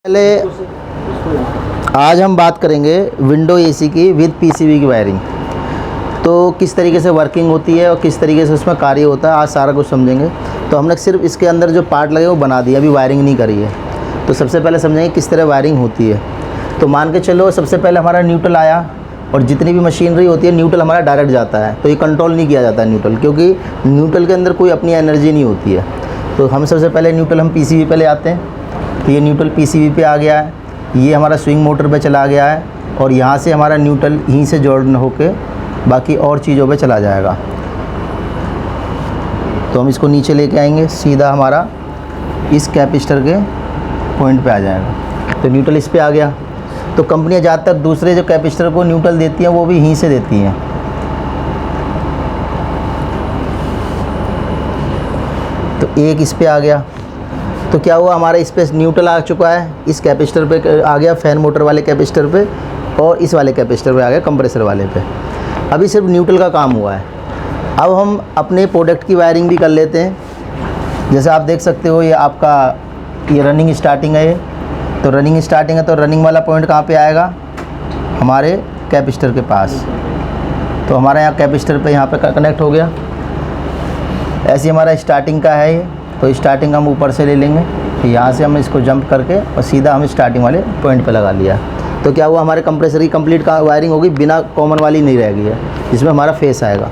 पहले आज हम बात करेंगे विंडो एसी की विद पीसीबी की वायरिंग। तो किस तरीके से वर्किंग होती है और किस तरीके से उसमें कार्य होता है, आज सारा कुछ समझेंगे। तो हमने सिर्फ इसके अंदर जो पार्ट लगे वो बना दिए, अभी वायरिंग नहीं करी है। तो सबसे पहले समझेंगे किस तरह वायरिंग होती है। तो मान के चलो सबसे पहले हमारा न्यूट्रल आया, और जितनी भी मशीनरी होती है न्यूट्रल हमारा डायरेक्ट जाता है। तो ये कंट्रोल नहीं किया जाता है न्यूट्रल, क्योंकि न्यूट्रल के अंदर कोई अपनी एनर्जी नहीं होती है। तो हम सबसे पहले न्यूट्रल हम पीसीबी पे ले आते हैं। तो ये न्यूट्रल पीसीबी पे आ गया है, ये हमारा स्विंग मोटर पे चला गया है, और यहाँ से हमारा न्यूट्रल यहीं से जॉइन होके बाकी और चीज़ों पे चला जाएगा। तो हम इसको नीचे लेके आएंगे, सीधा हमारा इस कैपेसिटर के पॉइंट पे आ जाएगा। तो न्यूट्रल इस पे आ गया। तो कंपनियाँ ज़्यादातर दूसरे जो कैपेसिटर को न्यूट्रल देती हैं वो भी यहीं से देती हैं। तो एक इस पे आ गया। तो क्या हुआ, हमारा इस पे न्यूट्रल आ चुका है, इस कैपेसिटर पे आ गया, फैन मोटर वाले कैपेसिटर पे, और इस वाले कैपेसिटर पे आ गया, कंप्रेसर वाले पे। अभी सिर्फ न्यूट्रल का काम हुआ है। अब हम अपने प्रोडक्ट की वायरिंग भी कर लेते हैं। जैसे आप देख सकते हो, ये आपका ये रनिंग स्टार्टिंग है। तो रनिंग स्टार्टिंग है, तो रनिंग वाला पॉइंट कहाँ पे आएगा, हमारे कैपेसिटर के पास। तो हमारा यहाँ कैपेसिटर पे यहाँ पे कनेक्ट हो गया। ऐसे हमारा स्टार्टिंग का है ये। तो स्टार्टिंग हम ऊपर से ले लेंगे, तो यहाँ से हम इसको जंप करके और सीधा हम स्टार्टिंग वाले पॉइंट पे लगा लिया। तो क्या हुआ, हमारे कंप्रेसर की कंप्लीट का वायरिंग होगी, बिना कॉमन वाली नहीं रह गई है, जिसमें हमारा फेस आएगा।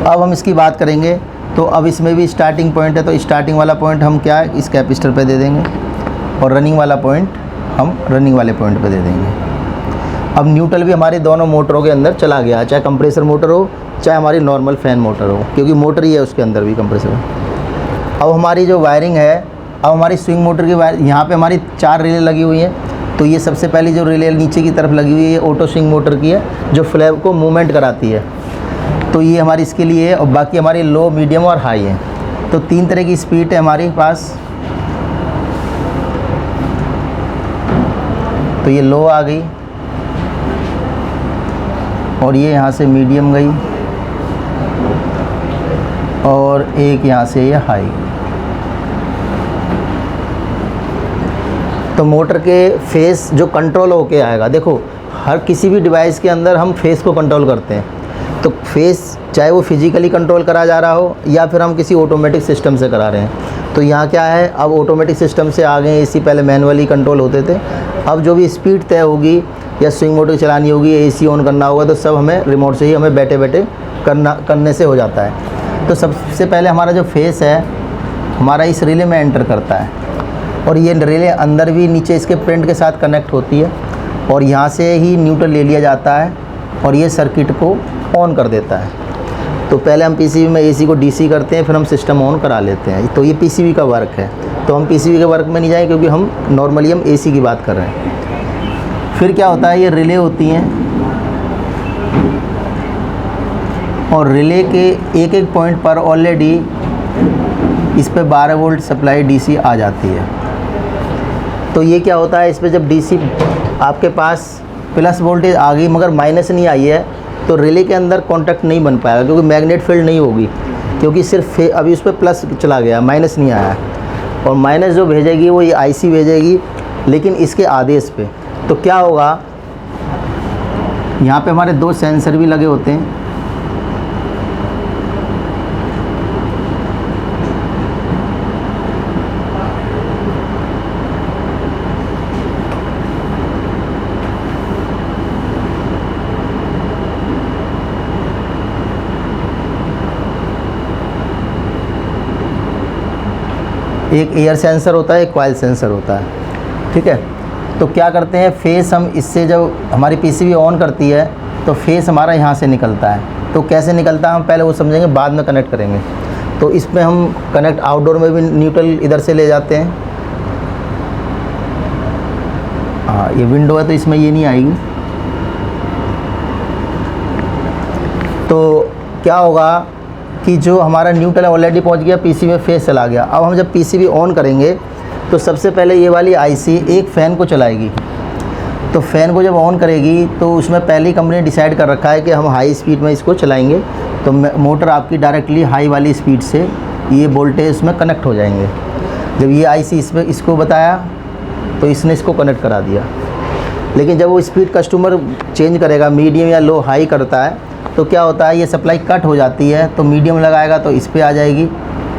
अब हम इसकी बात करेंगे। तो अब इसमें भी स्टार्टिंग पॉइंट है, तो स्टार्टिंग वाला पॉइंट हम क्या है, इस कैपेसिटर पे दे देंगे, और रनिंग वाला पॉइंट हम रनिंग वाले पॉइंट पे दे देंगे। अब न्यूट्रल भी हमारे दोनों मोटरों के अंदर चला गया, चाहे कंप्रेसर मोटर हो चाहे हमारी नॉर्मल फैन मोटर हो, क्योंकि मोटर ही है उसके अंदर भी कंप्रेसर। अब हमारी जो वायरिंग है, अब हमारी स्विंग मोटर की वायर, यहाँ पे हमारी 4 रिले लगी हुई हैं। तो ये सबसे पहली जो रिले नीचे की तरफ लगी हुई है, ये ऑटो स्विंग मोटर की है, जो फ्लैप को मूवमेंट कराती है। तो ये हमारी इसके लिए है, और बाकी हमारी लो, मीडियम और हाई है। तो 3 तरह की स्पीड है हमारे पास। तो ये लो आ गई, और ये यहाँ से मीडियम गई, और एक यहाँ से ये हाई। तो मोटर के फेस जो कंट्रोल होके आएगा, देखो हर किसी भी डिवाइस के अंदर हम फेस को कंट्रोल करते हैं। तो फेस चाहे वो फिजिकली कंट्रोल करा जा रहा हो या फिर हम किसी ऑटोमेटिक सिस्टम से करा रहे हैं। तो यहाँ क्या है, अब ऑटोमेटिक सिस्टम से आ गए, एसी पहले मैनुअली कंट्रोल होते थे। अब जो भी स्पीड तय होगी या स्विंग मोटर चलानी होगी, एसी ऑन करना होगा, तो सब हमें रिमोट से ही हमें बैठे बैठे करने से हो जाता है। तो सबसे पहले हमारा जो फेस है हमारा इस रिले में एंटर करता है, और ये रिले अंदर भी नीचे इसके प्रिंट के साथ कनेक्ट होती है, और यहाँ से ही न्यूट्रल ले लिया जाता है, और ये सर्किट को ऑन कर देता है। तो पहले हम पीसीबी में एसी को डीसी करते हैं, फिर हम सिस्टम ऑन करा लेते हैं। तो ये पीसीबी का वर्क है। तो हम पीसीबी के वर्क में नहीं जाएं, क्योंकि हम नॉर्मली हम एसी की बात कर रहे हैं। फिर क्या होता है, ये रिले होती हैं, और रिले के एक एक पॉइंट पर ऑलरेडी इस पे 12 वोल्ट सप्लाई डीसी आ जाती है। तो ये क्या होता है, इस पे जब डीसी आपके पास प्लस वोल्टेज आ गई मगर माइनस नहीं आई है, तो रिले के अंदर कांटेक्ट नहीं बन पाएगा, क्योंकि मैग्नेट फील्ड नहीं होगी, क्योंकि सिर्फ अभी उस पर प्लस चला गया, माइनस नहीं आया। और माइनस जो भेजेगी वो ये आईसी भेजेगी, लेकिन इसके आदेश पे। तो क्या होगा, यहाँ पे हमारे 2 सेंसर भी लगे होते हैं। एक एयर सेंसर होता है, एक कॉइल सेंसर होता है, ठीक है। तो क्या करते हैं, फेस हम इससे जब हमारी पीसीबी ऑन करती है तो फेस हमारा यहाँ से निकलता है। तो कैसे निकलता है हम पहले वो समझेंगे, बाद में कनेक्ट करेंगे। तो इसमें हम कनेक्ट आउटडोर में भी न्यूट्रल इधर से ले जाते हैं। हाँ, ये विंडो है तो इसमें ये नहीं आएगी। तो क्या होगा कि जो हमारा न्यूट्रल ऑलरेडी पहुंच गया, पीसीबी में फेस चला गया। अब हम जब पीसीबी ऑन करेंगे तो सबसे पहले ये वाली आईसी एक फ़ैन को चलाएगी। तो फ़ैन को जब ऑन करेगी तो उसमें पहली कंपनी ने डिसाइड कर रखा है कि हम हाई स्पीड में इसको चलाएंगे। तो मोटर आपकी डायरेक्टली हाई वाली स्पीड से ये वोल्टेज उसमें कनेक्ट हो जाएंगे। जब ये आईसी इसमें इसको बताया तो इसने इसको कनेक्ट करा दिया। लेकिन जब वो स्पीड कस्टमर चेंज करेगा, मीडियम या लो हाई करता है, तो क्या होता है, ये सप्लाई कट हो जाती है। तो मीडियम लगाएगा तो इस पे आ जाएगी,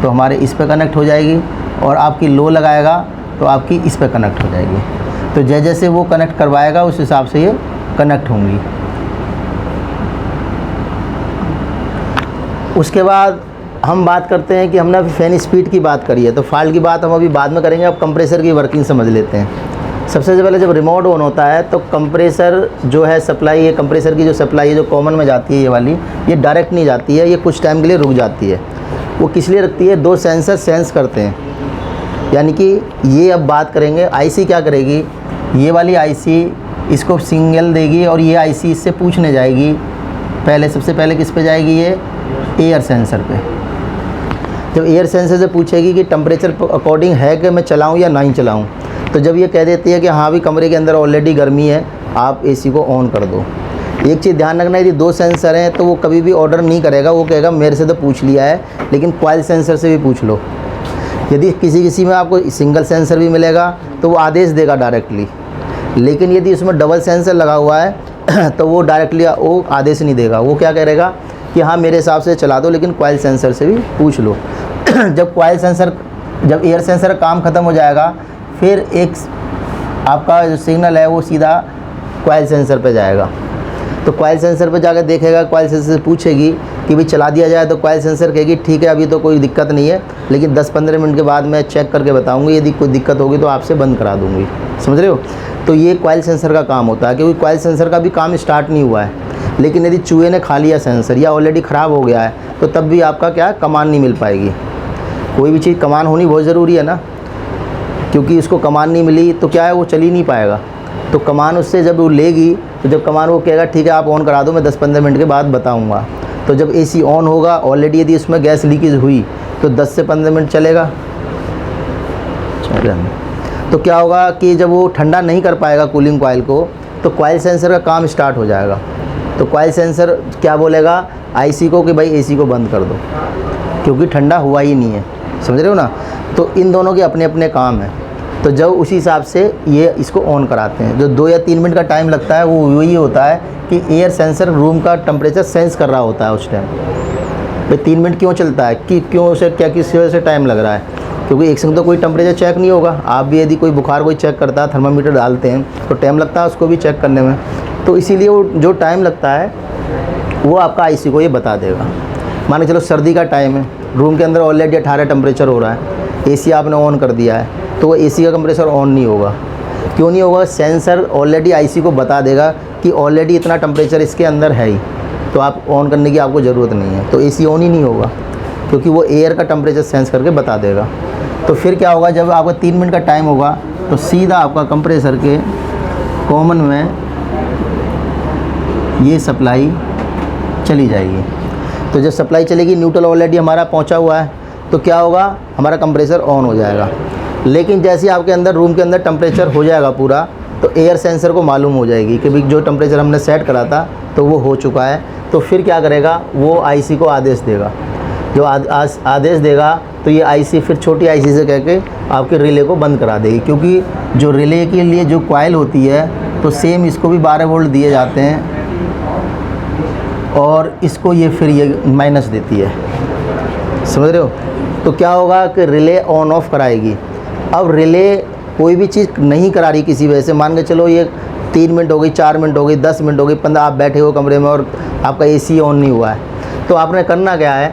तो हमारे इस पे कनेक्ट हो जाएगी, और आपकी लो लगाएगा तो आपकी इस पे कनेक्ट हो जाएगी। तो जैसे जैसे वो कनेक्ट करवाएगा उस हिसाब से ये कनेक्ट होंगी। उसके बाद हम बात करते हैं कि हमने अभी फ़ैन स्पीड की बात करी है, तो फॉल्ट की बात हम अभी बाद में करेंगे। अब कंप्रेसर की वर्किंग समझ लेते हैं। सबसे पहले जब रिमोट ऑन होता है तो कंप्रेसर जो है सप्लाई, ये कंप्रेसर की जो सप्लाई है जो कॉमन में जाती है ये वाली, ये डायरेक्ट नहीं जाती है, ये कुछ टाइम के लिए रुक जाती है। वो किस लिए रखती है, दो सेंसर सेंस करते हैं। यानी कि ये अब बात करेंगे, आईसी क्या करेगी, ये वाली आईसी इसको सिग्नल देगी और ये आईसी इससे पूछने जाएगी। पहले सबसे पहले किस पे जाएगी, ये एयर सेंसर पे। जब एयर सेंसर से पूछेगी कि टेम्परेचर अकॉर्डिंग है कि मैं चलाऊं या नहीं चलाऊं, तो जब ये कह देती है कि हाँ भी कमरे के अंदर ऑलरेडी गर्मी है, आप एसी को ऑन कर दो। एक चीज़ ध्यान रखना, यदि दो सेंसर हैं तो वो कभी भी ऑर्डर नहीं करेगा, वो कहेगा मेरे से तो पूछ लिया है, लेकिन कॉइल सेंसर से भी पूछ लो। यदि किसी में आपको सिंगल सेंसर भी मिलेगा तो वो आदेश देगा डायरेक्टली, लेकिन यदि उसमें डबल सेंसर लगा हुआ है तो वो डायरेक्टली वो आदेश नहीं देगा। वो क्या करेगा कि हाँ मेरे हिसाब से चला दो, लेकिन कॉइल सेंसर से भी पूछ लो। जब एयर सेंसर का काम ख़त्म हो जाएगा, फिर एक आपका जो सिग्नल है वो सीधा कॉइल सेंसर पे जाएगा। तो कॉइल सेंसर पे जाकर देखेगा, कॉइल सेंसर से पूछेगी कि भाई चला दिया जाए, तो कॉइल सेंसर कहेगी ठीक है अभी तो कोई दिक्कत नहीं है, लेकिन 10-15 मिनट के बाद मैं चेक करके बताऊंगी, यदि कोई दिक्कत होगी तो आपसे बंद करा दूंगी। समझ रहे हो? तो ये कॉइल सेंसर का काम होता है, क्योंकि कॉइल सेंसर का भी काम स्टार्ट नहीं हुआ है। लेकिन यदि चूहे ने खा लिया सेंसर या ऑलरेडी ख़राब हो गया है, तो तब भी आपका क्या कमांड नहीं मिल पाएगी। कोई भी चीज़ कमांड होनी बहुत ज़रूरी है ना, क्योंकि उसको कमांड नहीं मिली तो क्या है, वो चल ही नहीं पाएगा। तो कमांड उससे जब वो लेगी, तो जब कमांड वो कहेगा ठीक है आप ऑन करा दो, मैं 10-15 मिनट के बाद बताऊंगा। तो जब एसी ऑन होगा, ऑलरेडी यदि उसमें गैस लीकेज हुई तो 10 से 15 मिनट चलेगा। तो क्या होगा कि जब वो ठंडा नहीं कर पाएगा कूलिंग कॉइल को, तो कॉइल सेंसर का काम स्टार्ट हो जाएगा। तो कॉइल सेंसर क्या बोलेगा आईसी को कि भाई एसी को बंद कर दो, क्योंकि ठंडा हुआ ही नहीं है। समझ रहे हो ना? तो इन दोनों के अपने अपने काम हैं। तो जब उसी हिसाब से ये इसको ऑन कराते हैं, जो 2 या 3 मिनट का टाइम लगता है वो वही होता है कि एयर सेंसर रूम का टेम्परेचर सेंस कर रहा होता है उस टाइम। भाई 3 मिनट क्यों चलता है, कि क्यों उसे क्या किस वजह से टाइम लग रहा है, क्योंकि एक संग तो कोई टेम्परेचर चेक नहीं होगा। आप भी यदि कोई बुखार कोई चेक करता है, थर्मामीटर डालते हैं, तो टाइम लगता है उसको भी चेक करने में। तो इसीलिए वो जो टाइम लगता है वो आपका आईसी को ये बता देगा। मान के चलो सर्दी का टाइम है, रूम के अंदर ऑलरेडी 18 टेम्परेचर हो रहा है, एसी आपने ऑन कर दिया है, तो वो एसी का कंप्रेसर ऑन नहीं होगा। क्यों नहीं होगा? सेंसर ऑलरेडी आईसी को बता देगा कि ऑलरेडी इतना टेम्परेचर इसके अंदर है ही, तो आप ऑन करने की आपको ज़रूरत नहीं है। तो एसी ऑन ही नहीं होगा, क्योंकि वो एयर का टेम्परेचर सेंस करके बता देगा। तो फिर क्या होगा, जब आपका 3 मिनट का टाइम होगा तो सीधा आपका कंप्रेसर के कॉमन में ये सप्लाई चली जाएगी। तो जब सप्लाई चलेगी, न्यूट्रल ऑलरेडी हमारा पहुंचा हुआ है, तो क्या होगा, हमारा कंप्रेसर ऑन हो जाएगा। लेकिन जैसे आपके अंदर रूम के अंदर टेम्परेचर हो जाएगा पूरा, तो एयर सेंसर को मालूम हो जाएगी कि भाई जो टेम्परेचर हमने सेट करा था तो वो हो चुका है। तो फिर क्या करेगा, वो आईसी को आदेश देगा। जो आदेश देगा तो ये आईसी फिर छोटी आईसी से कह के आपके रिले को बंद करा देगी, क्योंकि जो रिले के लिए जो कॉइल होती है, तो सेम इसको भी 12 वोल्ट दिए जाते हैं और इसको ये फिर ये माइनस देती है। समझ रहे हो? तो क्या होगा कि रिले ऑन ऑफ कराएगी। अब रिले कोई भी चीज़ नहीं करा रही किसी वजह से, मान के चलो ये 3 मिनट हो गई, 4 मिनट हो गई, 10 मिनट हो गई, 15, आप बैठे हो कमरे में और आपका एसी ऑन नहीं हुआ है, तो आपने करना क्या है,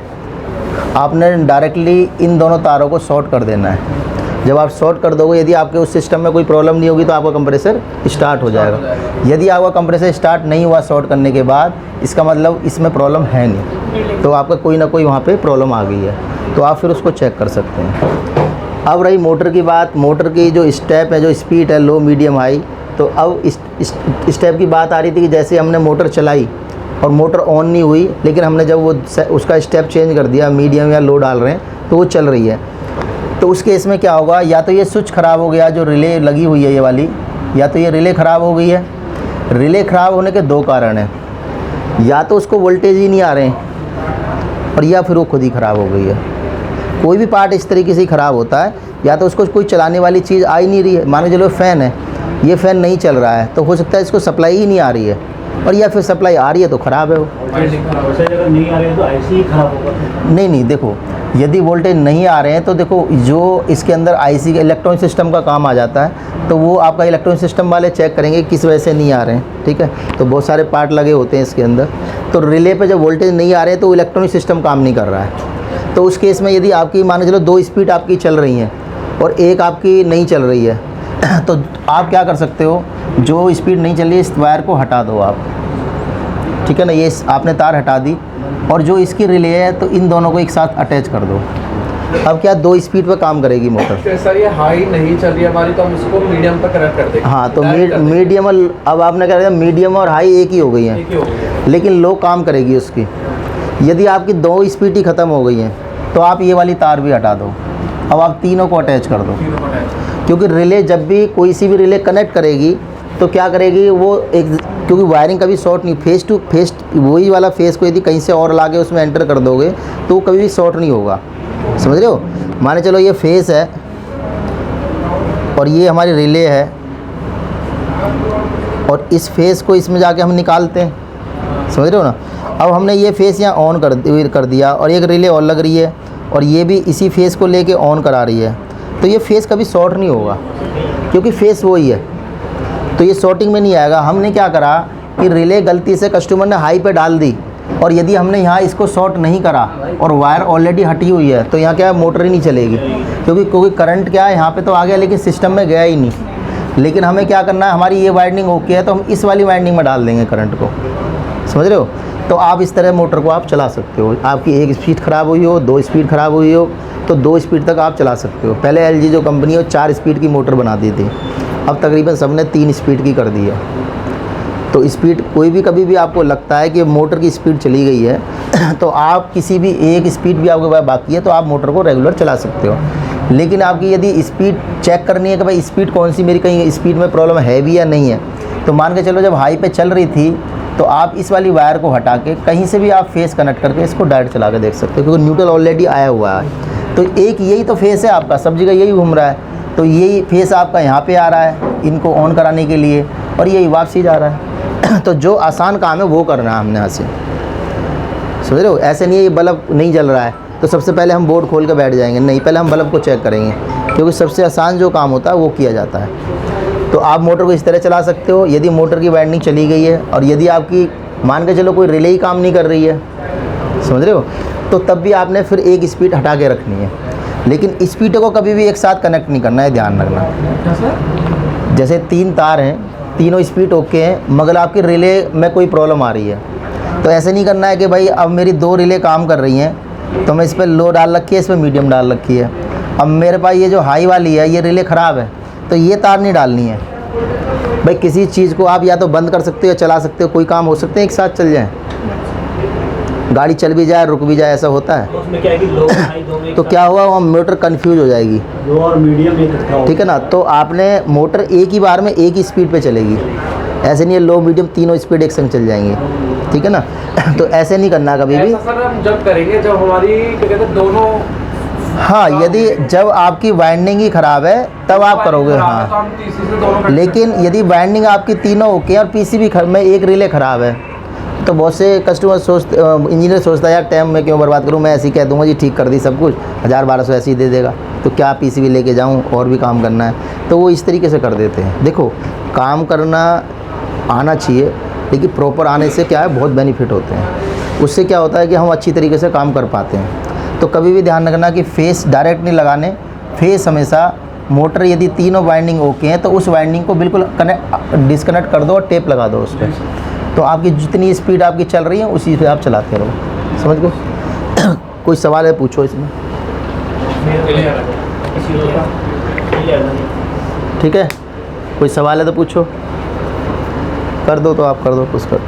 आपने डायरेक्टली इन दोनों तारों को शॉर्ट कर देना है। जब आप शॉर्ट कर दोगे, यदि आपके उस सिस्टम में कोई प्रॉब्लम नहीं होगी तो आपका कंप्रेसर स्टार्ट हो जाएगा। यदि आपका कंप्रेसर स्टार्ट नहीं हुआ शॉर्ट करने के बाद, इसका मतलब इसमें प्रॉब्लम है नहीं, तो आपका कोई ना कोई वहाँ पे प्रॉब्लम आ गई है, तो आप फिर उसको चेक कर सकते हैं। अब रही मोटर की बात, मोटर की जो स्टेप है, जो स्पीड है, लो मीडियम हाई, तो अब इस स्टेप की बात आ रही थी कि जैसे हमने मोटर चलाई और मोटर ऑन नहीं हुई, लेकिन हमने जब वो उसका स्टेप चेंज कर दिया, मीडियम या लो डाल रहे हैं, तो वो चल रही है। तो उस केस में क्या होगा, या तो ये स्विच ख़राब हो गया जो रिले लगी हुई है ये वाली, या तो ये रिले ख़राब हो गई है। रिले ख़राब होने के 2 कारण हैं, या तो उसको वोल्टेज ही नहीं आ रहे हैं, और या फिर वो खुद ही ख़राब हो गई है। कोई भी पार्ट इस तरीके से ही ख़राब होता है, या तो उसको कोई चलाने वाली चीज़ आ ही नहीं रही है। मान के चलो फ़ैन है, ये फ़ैन नहीं चल रहा है, तो हो सकता है इसको सप्लाई ही नहीं आ रही है, और या फिर सप्लाई आ रही है तो ख़राब है वो। अगर नहीं आ रही है तो ऐसे ही ख़राब होगा? नहीं, देखो यदि वोल्टेज नहीं आ रहे हैं तो देखो जो इसके अंदर आईसी इलेक्ट्रॉनिक सिस्टम का काम आ जाता है, तो वो आपका इलेक्ट्रॉनिक सिस्टम वाले चेक करेंगे किस वजह से नहीं आ रहे हैं, ठीक है। तो बहुत सारे पार्ट लगे होते हैं इसके अंदर, तो रिले पे जब वोल्टेज नहीं आ रहे हैं तो इलेक्ट्रॉनिक सिस्टम काम नहीं कर रहा है। तो उस केस में यदि आपकी मान के चलो 2 स्पीड आपकी चल रही हैं और एक आपकी नहीं चल रही है, तो आप क्या कर सकते हो, जो स्पीड नहीं चल रही है इस वायर को हटा दो आप, ठीक है ना। ये आपने तार हटा दी, और जो इसकी रिले है तो इन दोनों को एक साथ अटैच कर दो। अब क्या 2 स्पीड पे काम करेगी मोटर। सर ये हाई नहीं चल रही है हमारी, तो हम इसको मीडियम पे कनेक्ट कर देंगे। हाँ, तो मीडियम, अब आपने क्या किया, मीडियम और हाई एक ही हो गई हैं, लेकिन लो काम करेगी उसकी। यदि आपकी 2 स्पीड ही ख़त्म हो गई हैं तो आप ये वाली तार भी हटा दो, अब आप तीनों को अटैच कर दो। क्योंकि रिले जब भी कोई सी भी रिले कनेक्ट करेगी तो क्या करेगी वो, एक क्योंकि वायरिंग कभी शॉर्ट नहीं, फेस टू फेस वही वाला फेस को यदि कहीं से और लाके उसमें एंटर कर दोगे तो वो कभी भी शॉर्ट नहीं होगा, समझ रहे हो। माने चलो ये फेस है और ये हमारी रिले है, और इस फेस को इसमें जाके हम निकालते हैं, समझ रहे हो ना। अब हमने ये फेस यहाँ ऑन कर दिया, और एक रिले और लग रही है, और ये भी इसी फेस को लेके ऑन करा रही है, तो ये फेस कभी शॉर्ट नहीं होगा, क्योंकि फेस वही है, तो ये शॉर्टिंग में नहीं आएगा। हमने क्या करा कि रिले गलती से कस्टमर ने हाई पे डाल दी, और यदि हमने यहाँ इसको शॉर्ट नहीं करा और वायर ऑलरेडी हटी हुई है, तो यहाँ क्या है, मोटर ही नहीं चलेगी, क्योंकि करंट क्या है यहाँ पे तो आ गया लेकिन सिस्टम में गया ही नहीं। लेकिन हमें क्या करना है, हमारी ये वाइंडिंग ओके है तो हम इस वाली वाइंडिंग में डाल देंगे करंट को, समझ रहे हो। तो आप इस तरह मोटर को आप चला सकते हो। आपकी 1 स्पीड ख़राब हुई हो, 2 स्पीड ख़राब हुई हो, तो 2 स्पीड तक आप चला सकते हो। पहले LG जो कंपनी है 4 स्पीड की मोटर बना दी थी, अब तकरीबन सबने 3 स्पीड की कर दी है। तो स्पीड कोई भी कभी भी आपको लगता है कि मोटर की स्पीड चली गई है तो आप किसी भी 1 स्पीड भी आपके पास बाकी है तो आप मोटर को रेगुलर चला सकते हो। लेकिन आपकी यदि स्पीड चेक करनी है कि भाई स्पीड कौन सी मेरी कहीं स्पीड में प्रॉब्लम है भी या नहीं है, तो मान के चलो जब हाई पे चल रही थी तो आप इस वाली वायर को हटा के कहीं से भी आप फेस कनेक्ट करके इसको डायरेक्ट चला के देख सकते हो, क्योंकि न्यूट्रल ऑलरेडी आया हुआ है। तो एक यही तो फेस है आपका, सब जगह यही घूम रहा है, तो यही फेस आपका यहाँ पे आ रहा है इनको ऑन कराने के लिए, और यही वापसी जा रहा है। तो जो आसान काम है वो करना है हमने यहाँ से, समझ रहे हो। ऐसे नहीं है ये बल्ब नहीं जल रहा है तो सबसे पहले हम बोर्ड खोल के बैठ जाएंगे, नहीं, पहले हम बल्ब को चेक करेंगे, क्योंकि सबसे आसान जो काम होता है वो किया जाता है। तो आप मोटर को इस तरह चला सकते हो। यदि मोटर की वाइंडिंग चली गई है और यदि आपकी मान के चलो कोई रिले ही काम नहीं कर रही है, समझ रहे हो, तो तब भी आपने फिर 1 स्पीड हटा के रखनी है, लेकिन स्पीड को कभी भी एक साथ कनेक्ट नहीं करना है, ध्यान रखना। जैसे 3 तार हैं, तीनों स्पीड ओके हैं, मगर आपकी रिले में कोई प्रॉब्लम आ रही है, तो ऐसे नहीं करना है कि भाई अब मेरी 2 रिले काम कर रही हैं तो मैं इस पर लो डाल रखी है, इस पर मीडियम डाल रखी है। अब मेरे पास ये जो हाई वाली है ये रिले ख़राब है तो ये तार नहीं डालनी है। भाई किसी चीज़ को आप या तो बंद कर सकते हो या चला सकते हो, कोई काम हो सकते हैं एक साथ चल जाए, गाड़ी चल भी जाए रुक भी जाए, ऐसा होता है। उसमें क्या है कि लो हाई दो में तो क्या हुआ, वहाँ मोटर कन्फ्यूज हो जाएगी, लो और मीडियम एक इकट्ठा हो। ठीक है ना। तो आपने मोटर एक ही बार में एक ही स्पीड पे चलेगी, ऐसे नहीं है लो मीडियम तीनों स्पीड एक संग चल जाएंगी, ठीक है ना। तो ऐसे नहीं करना कभी भी। ऐसा सर हम जब करेंगे जब हमारी क्या कहते हैं दोनों, हाँ, यदि जब आपकी वाइंडिंग ही ख़राब है तब आप करोगे, तो हाँ। हम तीसरी से दोनों लेकिन यदि वाइंडिंग आपकी तीनों ओके और पीसीबी में एक रिले ख़राब है, तो बहुत से कस्टमर इंजीनियर सोचता है यार टाइम में क्यों बर्बाद करूँ, मैं ऐसे ही कह दूँगा जी ठीक कर दी सब कुछ, 1000-1200 ऐसे ही दे देगा, तो क्या पीसीबी लेके जाऊँ और भी काम करना है, तो वो इस तरीके से कर देते हैं। देखो काम करना आना चाहिए, लेकिन प्रॉपर आने से क्या है बहुत बेनिफिट होते हैं। उससे क्या होता है कि हम अच्छी तरीके से काम कर पाते हैं। तो कभी भी ध्यान रखना कि फेस डायरेक्ट नहीं लगाने, फेस हमेशा मोटर यदि तीनों वाइंडिंग ओके हैं तो उस वाइंडिंग को बिल्कुल डिस्कनेक्ट कर दो और टेप लगा दो उस पर, तो आपकी जितनी स्पीड आपकी चल रही है उसी से आप चलाते रहो, समझ गए। कोई सवाल है पूछो इसमें, ठीक है। कोई सवाल है तो पूछो, कर दो तो आप कर दो, कुछ कर